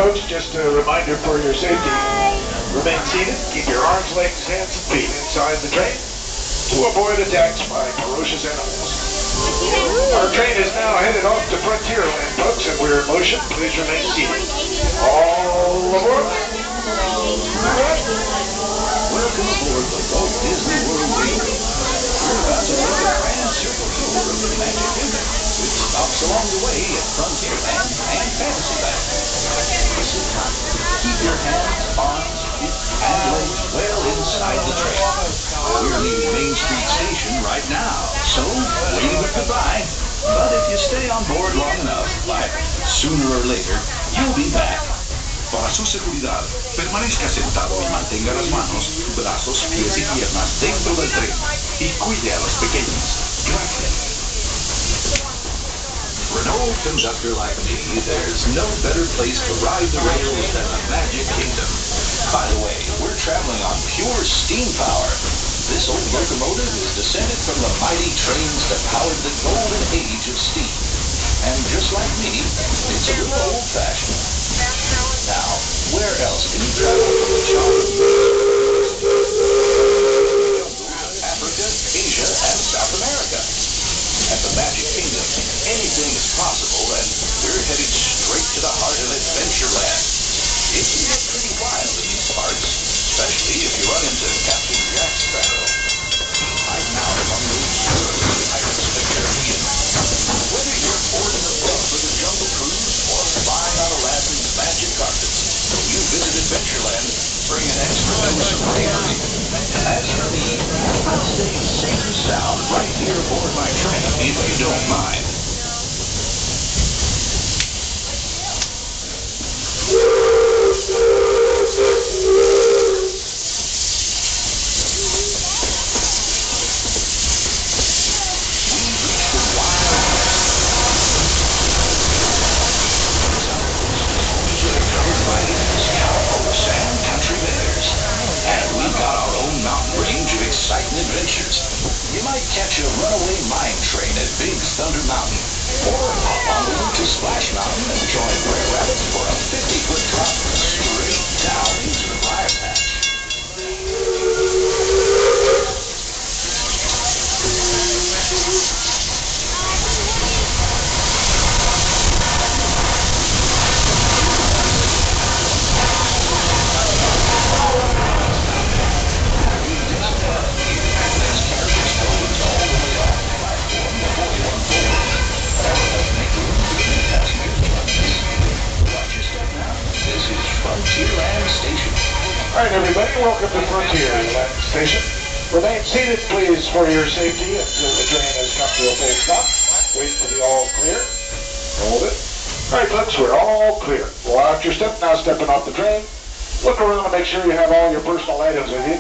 folks, just a reminder for your safety. Remain seated, keep your arms, legs, hands, and feet inside the train to avoid attacks by ferocious animals. Our train is now headed off to Frontierland, folks, and we're in motion. Please remain seated. All aboard. Welcome aboard the Walt Disney World Railroad. We're about to make a grand circle tour of the Magic Kingdom, with stops along the way at Frontierland and Fantasyland. Listen tight. Keep your hands, arms, feet, and legs well inside the train. We're leaving Main Street Station right now, so wave it goodbye. But if you stay on board long enough, like sooner or later, you'll be back. Para su seguridad, permanezca sentado y mantenga las manos, brazos, pies y piernas dentro del tren y cuide a los pequeños. Gracias. For an old conductor like me, there's no better place to ride the rails than the Magic Kingdom. By the way, we're traveling on pure steam power. This old locomotive is descended from the mighty trains that powered the golden age of steam. And just like me, it's a little old-fashioned. Now, where else can you travel from the charming Africa, Asia, and South America? At the Magic Kingdom, anything is possible, and we're headed straight to the heart of Adventureland. It can get pretty wild in these parts, especially if you run into Captain Jack Sparrow. Hiding out among those surly pirates of the Caribbean. Whether you're boarding a boat for the Jungle Cruise or flying on Aladdin's magic carpets, when you visit Adventureland, bring an extra dose of bravery. As for me, I'll stay safe and sound right here aboard my train, if you don't mind. Adventures. You might catch a runaway mine train at Big Thunder Mountain, or hop on over to Splash Mountain and join Brer Rabbit for a 50-foot drop straight down into the Briar Patch. All right, everybody, welcome to Frontierland Station. Remain seated, please, for your safety until the train has come to a full stop. Wait for the all clear. Hold it. All right, folks, we're all clear. Watch your step. Now stepping off the train. Look around and make sure you have all your personal items with you.